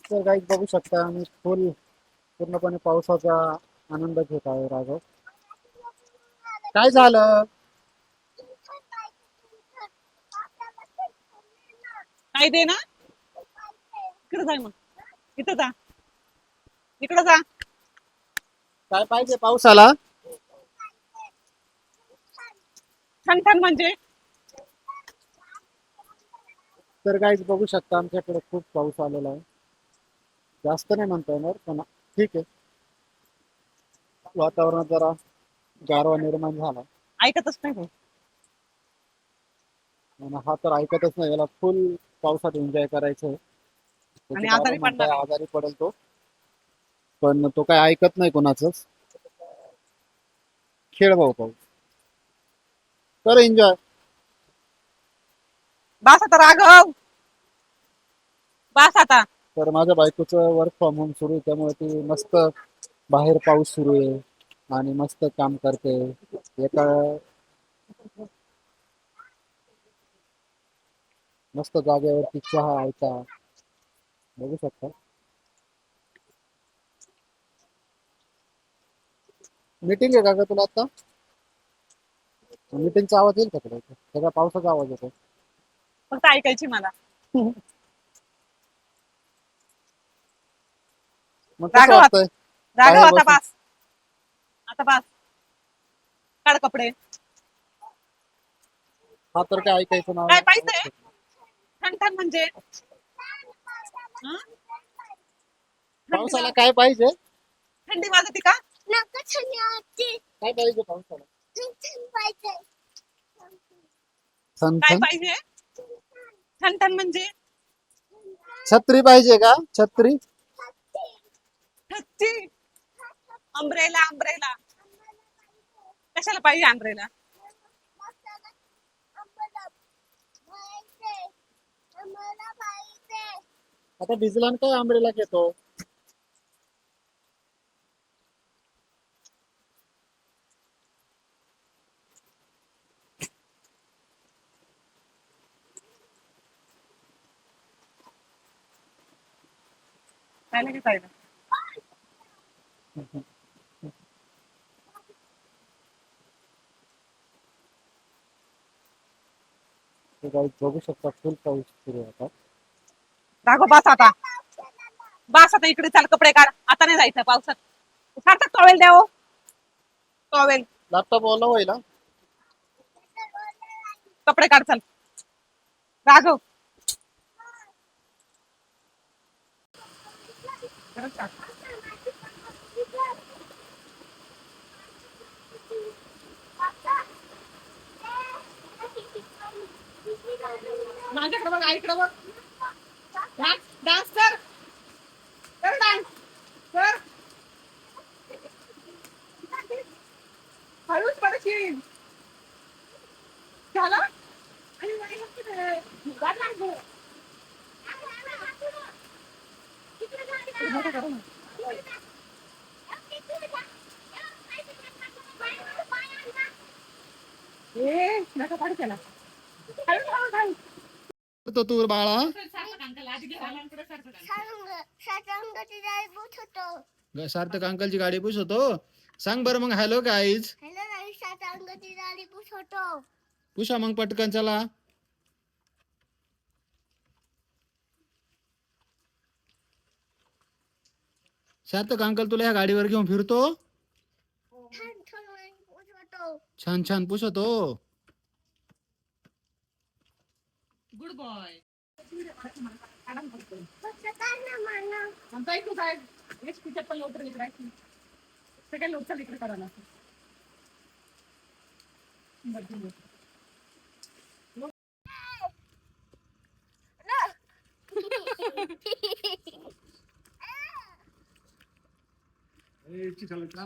तर गाईज बघू शकता आम्ही फुल पूर्णपणे पावसाचा आनंद घेत आहे राघव. काय झालं? काय दे ना इकडे जाय मग इथं जा इकडे जा काय पाहिजे पावसाला? छान छान म्हणजे तर गाईज बघू शकता आमच्याकडे खूप पाऊस आलेला आहे. जास्त नाही म्हणता येणार पण ठीक आहे. वातावरणात जरा गारवा निर्माण झाला ऐकतच नाही भाऊ. आणि हा तर ऐकतच नाही. याला फुल पावसात एन्जॉय करायचं आहे. त्याचे आणि बाबा आजारी म्हणताय पडणार आहे. आजारी पडेल तो, पण तो काय ऐकत नाही कोणाचंच. खेळ भाऊ पाऊस, कर एन्जॉय. बास आता राघव बास आता. तर माझ्या बायकोचं वर्क फ्रॉम होम सुरू आहे त्यामुळे ती मस्त बाहेर पाऊस सुरू आहे आणि मस्त काम करते. एका मस्त जागेवरती चहा आयता बघू शकता. मीटिंग आहे का ग तुला आता? मीटिंगचा आवाज येईल का तुला? सगळा पावसाचा आवाज येतो. फक्त ऐकायची मला. मग कसं राघव वाटतंय राघव बाहेर आता बसून? बास. आता बास. काढ कपडे. हा तर काय ऐकायचं नाव काय पाहिजे छान छान म्हणजे हं? थंडी पावसाला काय पाहिजे? थंडी वाजते का काय पाहिजे पावसाला? थन काय थन. पाहिजे छान छान म्हणजे छत्री पाहिजे का? छत्री. छत्री अंब्रेला अंब्रेला कशाला पाहिजे अंब्रेला आता भिजला आणि काय आंबरेला घेतो. काय नाही पाहिजे. ते काही बघू शकता फुल पाऊस सुरू आहे आता. राघव बास आता इकडे चाल कपडे काढ आता नाही जायचं पावसात सारखं टॉवेल द्या हो टॉवेल लॅपटॉप ओला होईल हा? कपडे काढ चल राघव माझ्याकडे बघ आईकडे बघ डान्स कर कर डान्स कर हळूच पडशील झालं ए नका काढू त्याला हळूच हळूच हळूच तो तू बाळा सार्थक अंकलची गाडी पुसतो. सांग बरं मग हॅलो गाईज. पुषा मग पटकन चला. सार्थक अंकल तुला या गाडीवर घेऊन फिरतो. छान छान पुसतो. गुड बॉय पण लोटर इकडे सगळ्या लोटचा इकडे करायला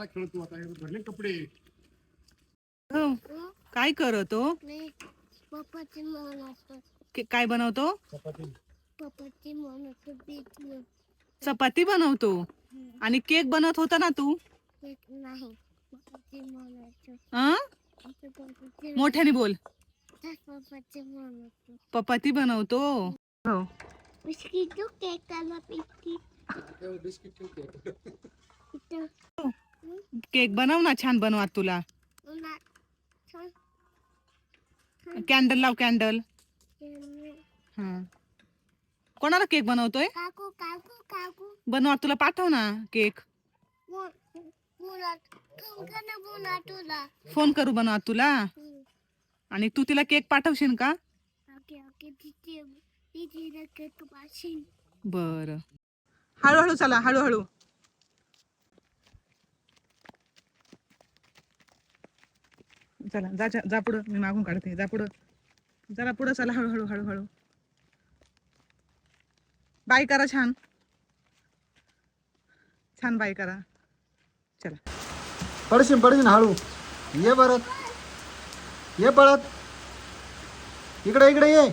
खेळतो आता भरले कपडे. काय करतो काय बनवतो चपाती बनवतो आणि केक बनवत होता ना तू हं? मोठ्याने बोल पपाती बनवतो हो बिस्किट तू केक करना बिस्किट इथं केक बनव ना, छान बनवा तुला. उन्हा छान कॅन्डल लाव, कॅन्डल. हा, कोणाला केक बनवतोय? काकू काकू काकू बनवा, तुला पाठव ना केक. बोला तुमका बोला तुला फोन करू बनवा तुला. आणि तू तिला केक पाठवशील का? ओके ओके तिथे तिथे केक पाशीन. बर, हळूहळू चला, हळूहळू. चला जा जा पुढं, मी मागून काढते. जा पुढं, जरा पुढं चला, हळूहळू हळूहळू. बाय करा, छान छान बाय करा. चला. पडशील हळू. ये परत, ये पळत. इकडे इकडे ये.